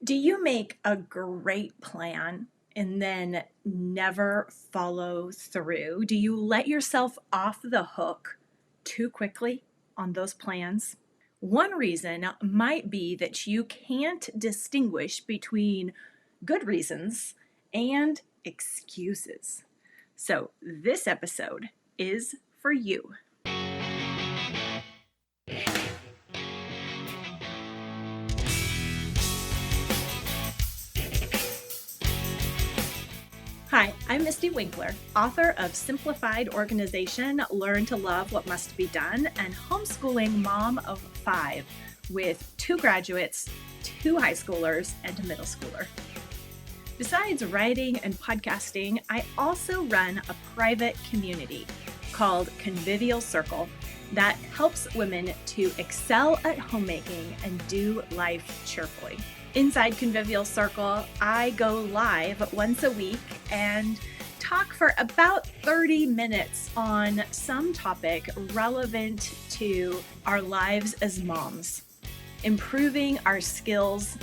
Do you make a great plan and then never follow through? Do you let yourself off the hook too quickly on those plans? One reason might be that you can't distinguish between good reasons and excuses. So, this episode is for you. Hi, I'm Mystie Winckler, author of Simplified Organization, Learn to Love What Must Be Done, and homeschooling mom of 5 with 2 graduates, 2 high schoolers, and a middle schooler. Besides writing and podcasting, I also run a private community called Convivial Circle that helps women to excel at homemaking and do life cheerfully. Inside Convivial Circle, I go live once a week and talk for about 30 minutes on some topic relevant to our lives as moms, improving our skills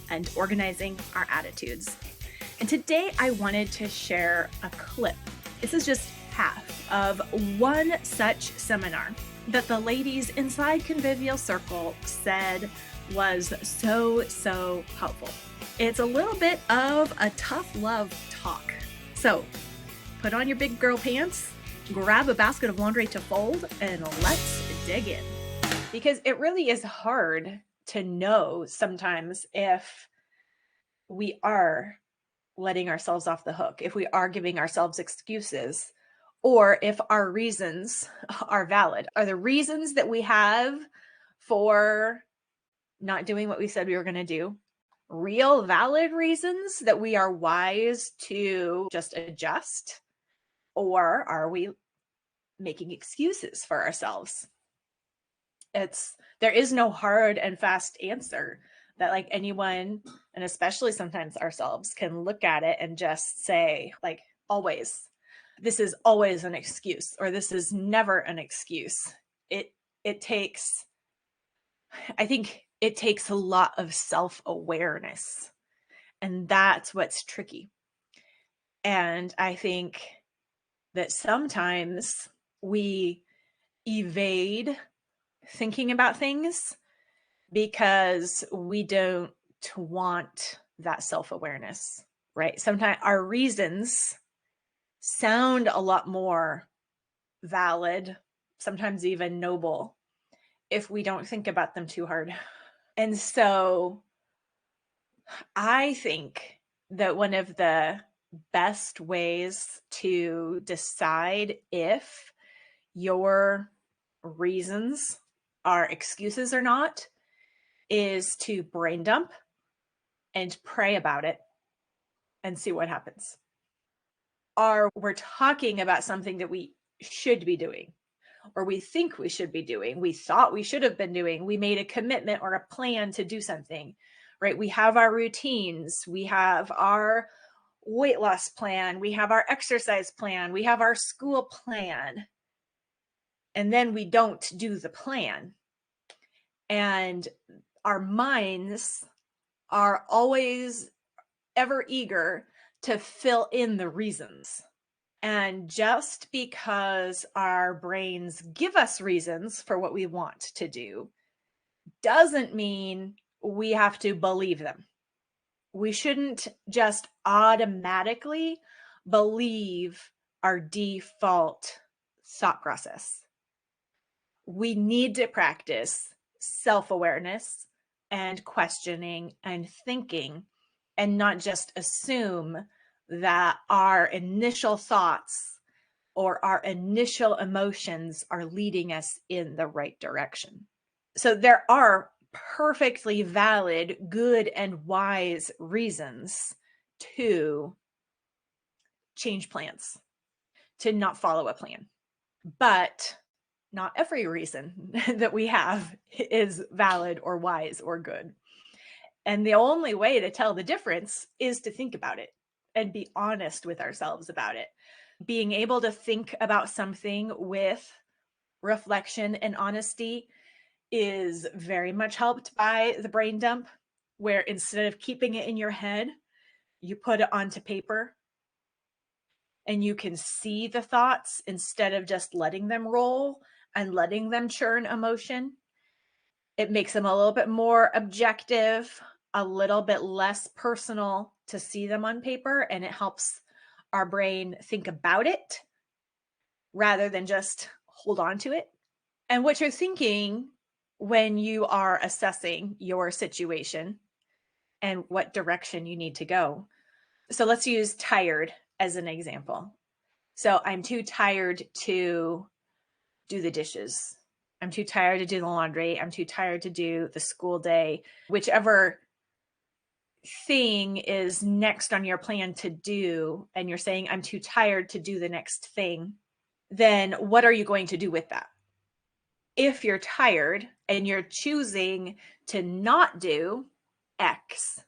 and organizing our attitudes. And today I wanted to share a clip. This is just half of one such seminar that the ladies inside Convivial Circle said was so helpful. It's a little bit of a tough love talk. So put on your big girl pants, grab a basket of laundry to fold, and let's dig in. Because it really is hard to know sometimes if we are letting ourselves off the hook, if we are giving ourselves excuses, or if our reasons are valid. Are the reasons that we have for not doing what we said we were going to do real valid reasons that we are wise to just adjust? Or are we making excuses for ourselves? There is no hard and fast answer that like anyone, and especially sometimes ourselves, can look at it and just say, like, always, this is always an excuse, or this is never an excuse. I think it takes a lot of self-awareness, and that's what's tricky. And I think that sometimes we evade thinking about things because we don't want that self-awareness, right? Sometimes our reasons sound a lot more valid, sometimes even noble, if we don't think about them too hard. And so I think that one of the best ways to decide if your reasons are excuses or not is to brain dump and pray about it and see what happens. Or we're talking about something that we should be doing, or we think we should be doing, we thought we should have been doing, we made a commitment or a plan to do something, right? We have our routines, we have our weight loss plan, we have our exercise plan, we have our school plan, and then we don't do the plan. And our minds are always ever eager to fill in the reasons. And just because our brains give us reasons for what we want to do doesn't mean we have to believe them. We shouldn't just automatically believe our default thought process. We need to practice self-awareness and questioning and thinking, and not just assume that our initial thoughts or our initial emotions are leading us in the right direction. So there are perfectly valid, good, and wise reasons to change plans, to not follow a plan. But not every reason that we have is valid or wise or good. And the only way to tell the difference is to think about it and be honest with ourselves about it. Being able to think about something with reflection and honesty is very much helped by the brain dump. where instead of keeping it in your head, you put it onto paper and you can see the thoughts instead of just letting them roll and letting them churn emotion. It makes them a little bit more objective, a little bit less personal to see them on paper, and it helps our brain think about it rather than just hold on to it. And what you're thinking when you are assessing your situation and what direction you need to go. So let's use tired as an example. So I'm too tired to do the dishes. I'm too tired to do the laundry. I'm too tired to do the school day. Whichever thing is next on your plan to do, and you're saying, I'm too tired to do the next thing, then what are you going to do with that? If you're tired and you're choosing to not do X,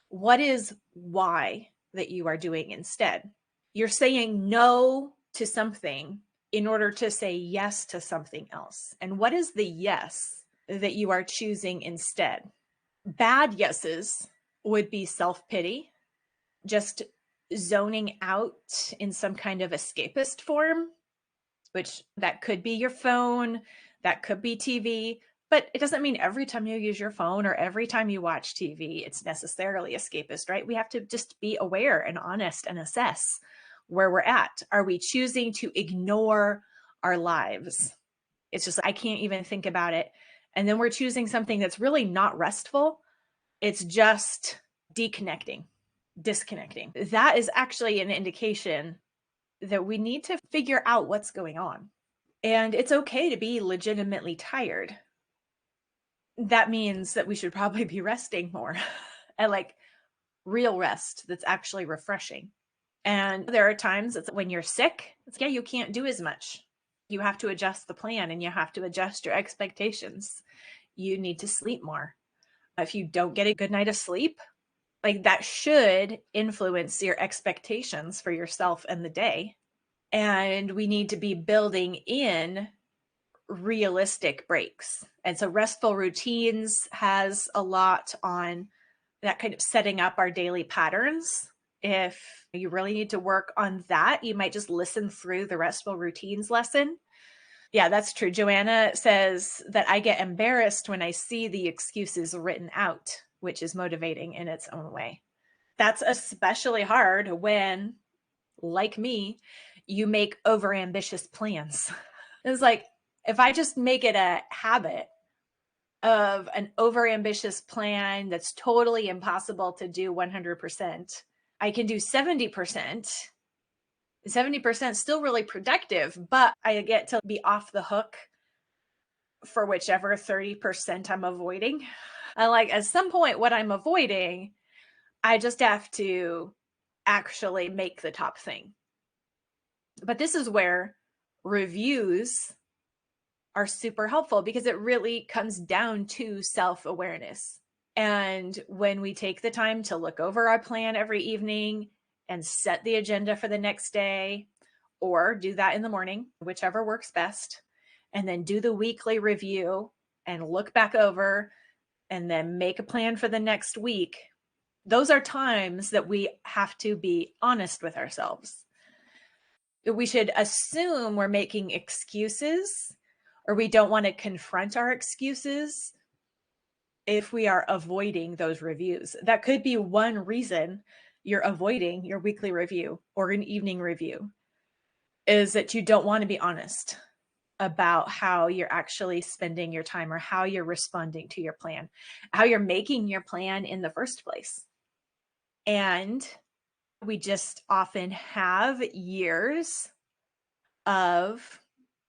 what is Y that you are doing instead? You're saying no to something in order to say yes to something else. And what is the yes that you are choosing instead? Bad yeses would be self-pity, just zoning out in some kind of escapist form, which that could be your phone, that could be TV, but it doesn't mean every time you use your phone or every time you watch TV, it's necessarily escapist, right? We have to just be aware and honest and assess where we're at. Are we choosing to ignore our lives? It's just, I can't even think about it. And then we're choosing something that's really not restful. It's just disconnecting. That is actually an indication that we need to figure out what's going on. And it's okay to be legitimately tired. That means that we should probably be resting more and like real rest that's actually refreshing. And there are times it's when you're sick, it's, yeah, you can't do as much. You have to adjust the plan and you have to adjust your expectations. You need to sleep more. If you don't get a good night of sleep, like that should influence your expectations for yourself and the day. And we need to be building in realistic breaks. And so restful routines has a lot on that kind of setting up our daily patterns. If you really need to work on that, you might just listen through the restful routines lesson. Yeah, that's true. Joanna says that I get embarrassed when I see the excuses written out, which is motivating in its own way. That's especially hard when, like me, you make overambitious plans. It's like, if I just make it a habit of an overambitious plan that's totally impossible to do 100%, I can do 70%. 70% still really productive, but I get to be off the hook for whichever 30% I'm avoiding. And like at some point, what I'm avoiding, I just have to actually make the top thing. But this is where reviews are super helpful because it really comes down to self-awareness. And when we take the time to look over our plan every evening and set the agenda for the next day, or do that in the morning, whichever works best, and then do the weekly review and look back over and then make a plan for the next week, those are times that we have to be honest with ourselves. We should assume we're making excuses or we don't want to confront our excuses if we are avoiding those reviews. That could be one reason you're avoiding your weekly review or an evening review, is that you don't want to be honest about how you're actually spending your time or how you're responding to your plan, how you're making your plan in the first place. And we just often have years of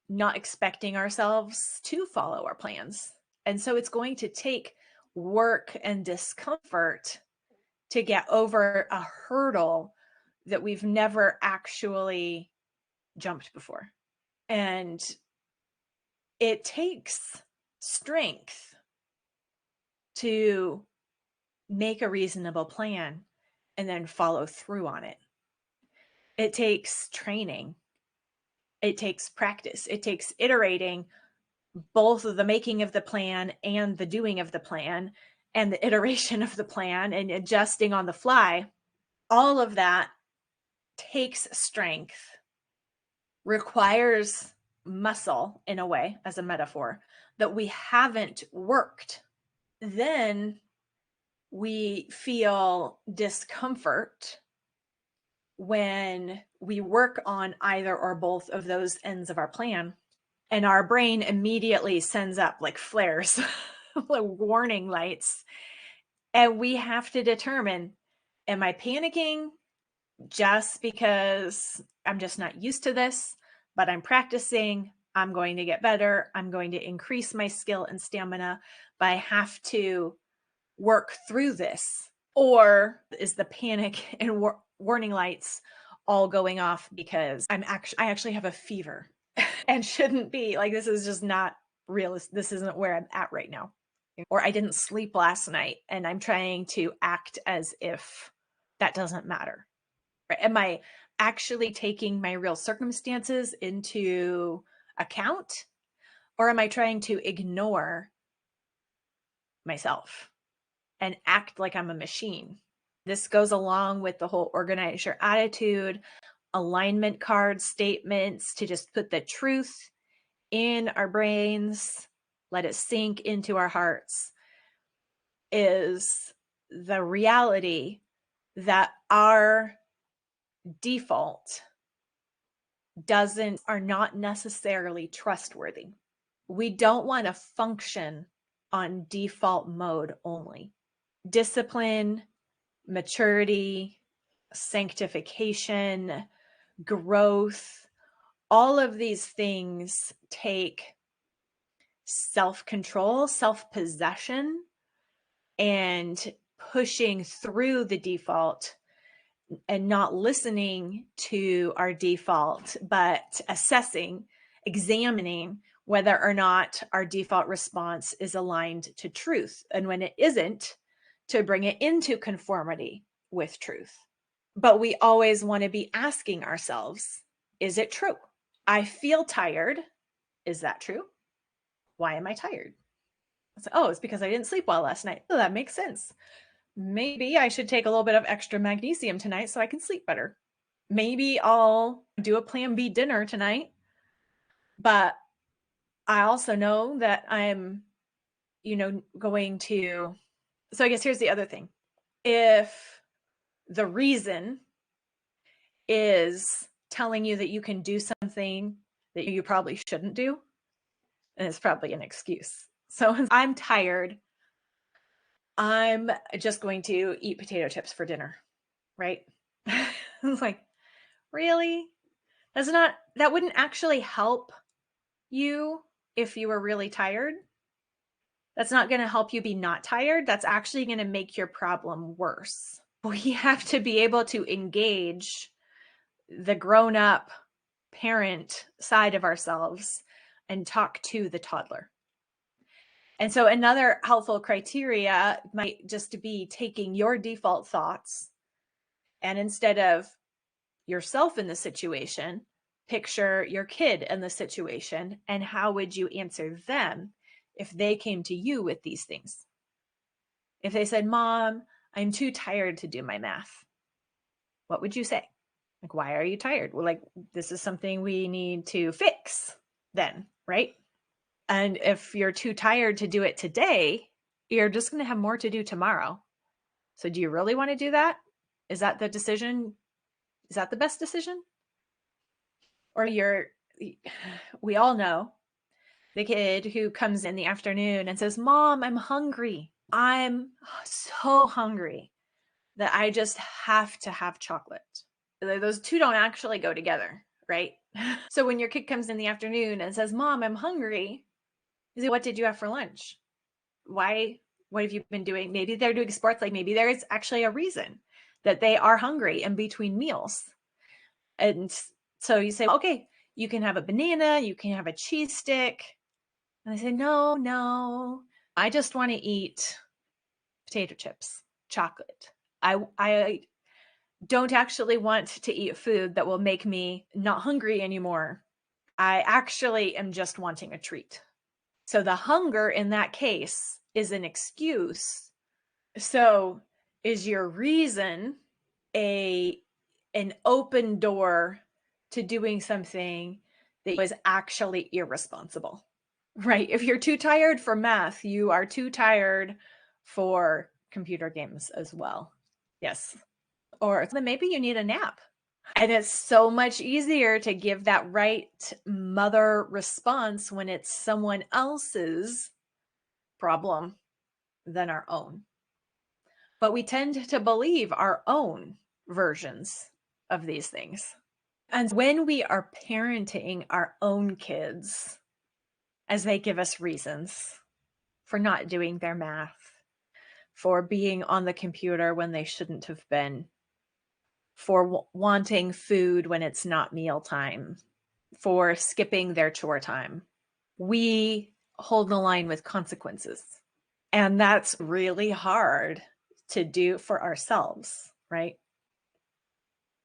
not expecting ourselves to follow our plans. And so it's going to take work and discomfort to get over a hurdle that we've never actually jumped before. And it takes strength to make a reasonable plan and then follow through on it. It takes training. It takes practice. It takes iterating both of the making of the plan and the doing of the plan and the iteration of the plan and adjusting on the fly, all of that takes strength, requires muscle in a way, as a metaphor, that we haven't worked. Then we feel discomfort when we work on either or both of those ends of our plan. And our brain immediately sends up like flares, like warning lights. And we have to determine, am I panicking just because I'm just not used to this, but I'm practicing, I'm going to get better, I'm going to increase my skill and stamina, but I have to work through this? Or is the panic and warning lights all going off because I actually have a fever and shouldn't be, like, this is just not realistic. This isn't where I'm at right now. Or I didn't sleep last night and I'm trying to act as if that doesn't matter. Am I actually taking my real circumstances into account? Or am I trying to ignore myself and act like I'm a machine? This goes along with the whole organize your attitude, alignment card statements, to just put the truth in our brains, let it sink into our hearts, is the reality that our default are not necessarily trustworthy. We don't want to function on default mode only. Discipline, maturity, sanctification, growth, all of these things take self-control, self-possession, and pushing through the default and not listening to our default, but assessing, examining whether or not our default response is aligned to truth. And when it isn't, to bring it into conformity with truth. But we always want to be asking ourselves, is it true? I feel tired. Is that true? Why am I tired? It's because I didn't sleep well last night. Oh, that makes sense. Maybe I should take a little bit of extra magnesium tonight so I can sleep better. Maybe I'll do a plan B dinner tonight. But I also know that I'm, going to. So I guess here's the other thing. If the reason is telling you that you can do something that you probably shouldn't do, and it's probably an excuse. So I'm tired. I'm just going to eat potato chips for dinner, right? It's like, really? That wouldn't actually help you if you were really tired. That's not going to help you be not tired. That's actually going to make your problem worse. We have to be able to engage the grown-up parent side of ourselves and talk to the toddler. And so another helpful criteria might just be taking your default thoughts, and instead of yourself in the situation, picture your kid in the situation, and how would you answer them if they came to you with these things? If they said, Mom, I'm too tired to do my math, what would you say? Like, why are you tired? Well, like, this is something we need to fix then, right? And if you're too tired to do it today, you're just going to have more to do tomorrow. So do you really want to do that? Is that the decision? Is that the best decision? Or we all know the kid who comes in the afternoon and says, Mom, I'm hungry. I'm so hungry that I just have to have chocolate. Those two don't actually go together, right? So when your kid comes in the afternoon and says, Mom, I'm hungry, you say, what did you have for lunch? Why? What have you been doing? Maybe they're doing sports. Like, maybe there is actually a reason that they are hungry in between meals. And so you say, okay, you can have a banana, you can have a cheese stick. And they say, no, I just want to eat potato chips, chocolate. I don't actually want to eat food that will make me not hungry anymore. I actually am just wanting a treat. So the hunger in that case is an excuse So, is your reason a an open door to doing something that was actually irresponsible? Right? If you're too tired for math, you are too tired for computer games as well. Yes. Or then maybe you need a nap. And it's so much easier to give that right mother response when it's someone else's problem than our own. But we tend to believe our own versions of these things. And when we are parenting our own kids, as they give us reasons for not doing their math, for being on the computer when they shouldn't have been, for wanting food when it's not mealtime, for skipping their chore time, we hold the line with consequences. And that's really hard to do for ourselves, right?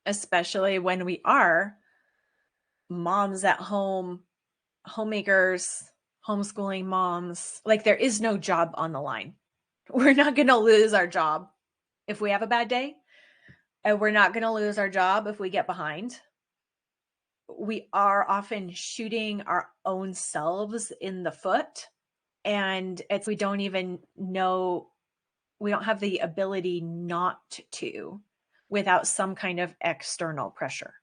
Especially when we are moms at home, homemakers, homeschooling moms. Like, there is no job on the line. We're not going to lose our job if we have a bad day, and we're not going to lose our job if we get behind. We are often shooting our own selves in the foot, and we don't even know, we don't have the ability not to without some kind of external pressure,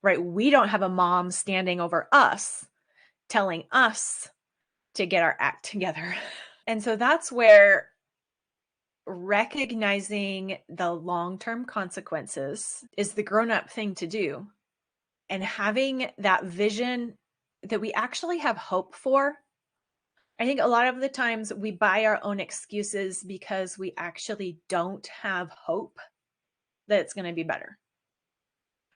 right? We don't have a mom standing over us telling us to get our act together. And so that's where recognizing the long-term consequences is the grown-up thing to do. And having that vision that we actually have hope for. I think a lot of the times we buy our own excuses because we actually don't have hope that it's going to be better.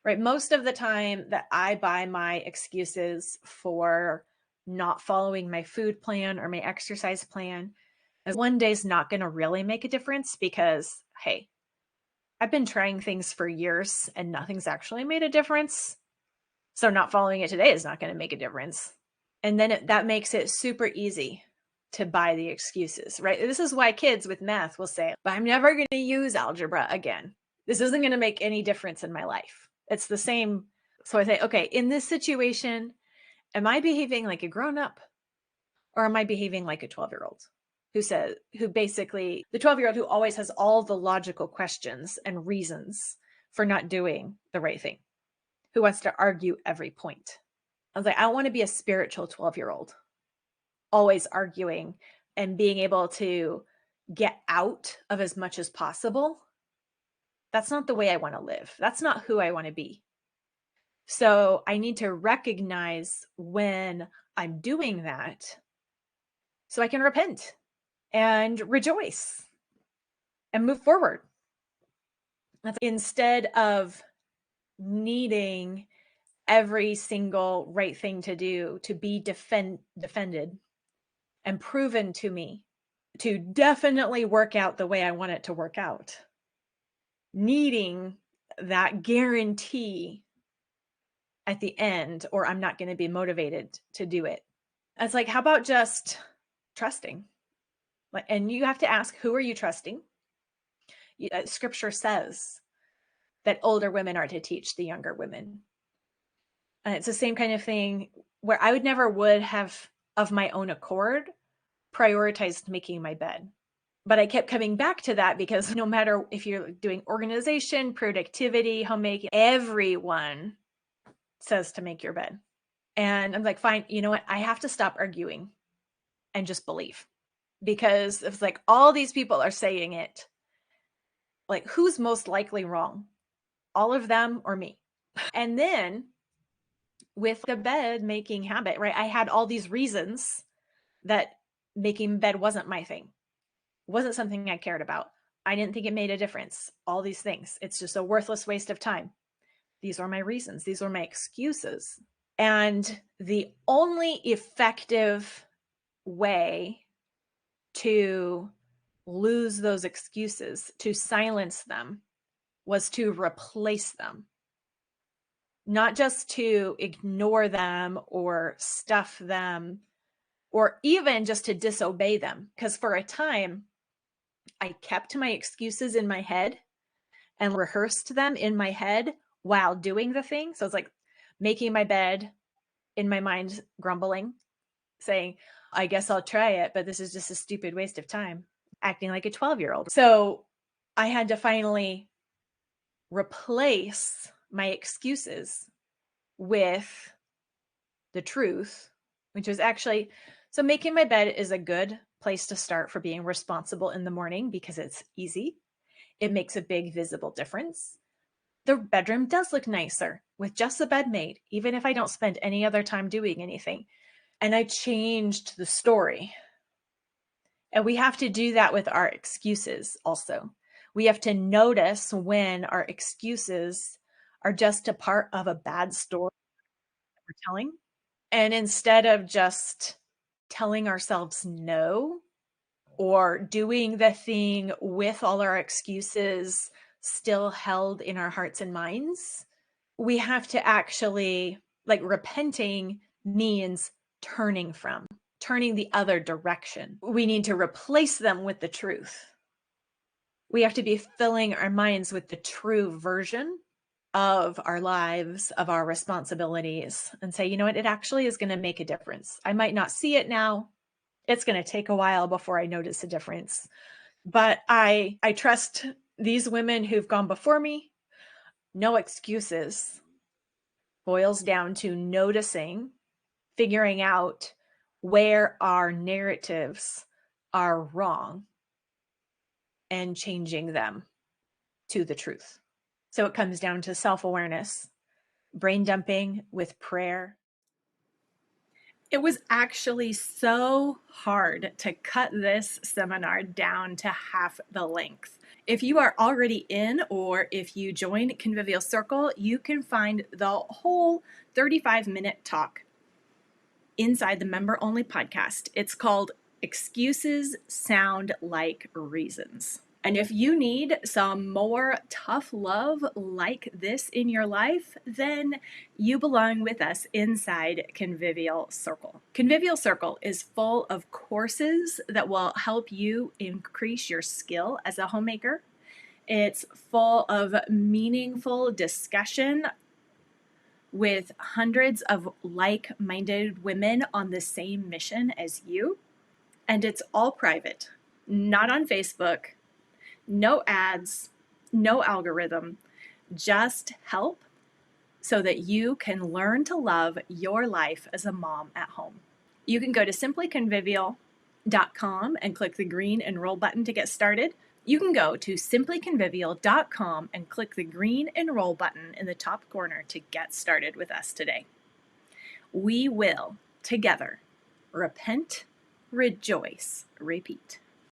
Right? Most of the time that I buy my excuses for not following my food plan or my exercise plan, is one day's not going to really make a difference because, hey, I've been trying things for years and nothing's actually made a difference. So not following it today is not going to make a difference. And then that makes it super easy to buy the excuses, right? This is why kids with math will say, but I'm never going to use algebra again. This isn't going to make any difference in my life. It's the same. So I say, okay, in this situation, am I behaving like a grown up or am I behaving like a 12-year-old who basically, the 12-year-old who always has all the logical questions and reasons for not doing the right thing, who wants to argue every point. I was like, I want to be a spiritual 12-year-old, always arguing and being able to get out of as much as possible. That's not the way I want to live. That's not who I want to be. So I need to recognize when I'm doing that so I can repent and rejoice and move forward. Instead of needing every single right thing to do to be defended and proven to me to definitely work out the way I want it to work out, needing that guarantee at the end, or I'm not going to be motivated to do it. It's like, how about just trusting? And you have to ask, who are you trusting? Scripture says that older women are to teach the younger women. And it's the same kind of thing where I would have, of my own accord, prioritized making my bed. But I kept coming back to that because no matter if you're doing organization, productivity, homemaking, everyone says to make your bed. And I'm like, fine, you know what? I have to stop arguing and just believe. Because it's like all these people are saying it. Like, who's most likely wrong? All of them or me? And then with the bed making habit, right? I had all these reasons that making bed wasn't my thing. It wasn't something I cared about. I didn't think it made a difference. All these things. It's just a worthless waste of time. These are my reasons. These are my excuses. And the only effective way to lose those excuses, to silence them, was to replace them. Not just to ignore them or stuff them, or even just to disobey them. Because for a time, I kept my excuses in my head and rehearsed them in my head while doing the thing. So it's like making my bed in my mind, grumbling, saying, I guess I'll try it, but this is just a stupid waste of time, acting like a 12-year-old. So I had to finally replace my excuses with the truth, which was actually, so making my bed is a good place to start for being responsible in the morning because it's easy. It makes a big visible difference. The bedroom does look nicer with just the bed made, even if I don't spend any other time doing anything. And I changed the story. And we have to do that with our excuses also. We have to notice when our excuses are just a part of a bad story that we're telling. And instead of just telling ourselves no or doing the thing with all our excuses still held in our hearts and minds, we have to actually, like, repenting means turning the other direction. We need to replace them with the truth. We have to be filling our minds with the true version of our lives, of our responsibilities, and say, you know what, it actually is going to make a difference. I might not see it now. It's going to take a while before I notice a difference. But I trust these women who've gone before me. No excuses. Boils down to noticing, figuring out where our narratives are wrong and changing them to the truth. So it comes down to self-awareness, brain dumping with prayer. It was actually so hard to cut this seminar down to half the length. If you are already in, or if you join Convivial Circle, you can find the whole 35-minute talk inside the member-only podcast. It's called Excuses Sound Like Reasons. And if you need some more tough love like this in your life, then you belong with us inside Convivial Circle. Convivial Circle is full of courses that will help you increase your skill as a homemaker. It's full of meaningful discussion with hundreds of like-minded women on the same mission as you. And it's all private, not on Facebook. No ads, no algorithm, just help so that you can learn to love your life as a mom at home. You can go to simplyconvivial.com and click the green enroll button to get started. You can go to simplyconvivial.com and click the green enroll button in the top corner to get started with us today. We will, together, repent, rejoice, repeat.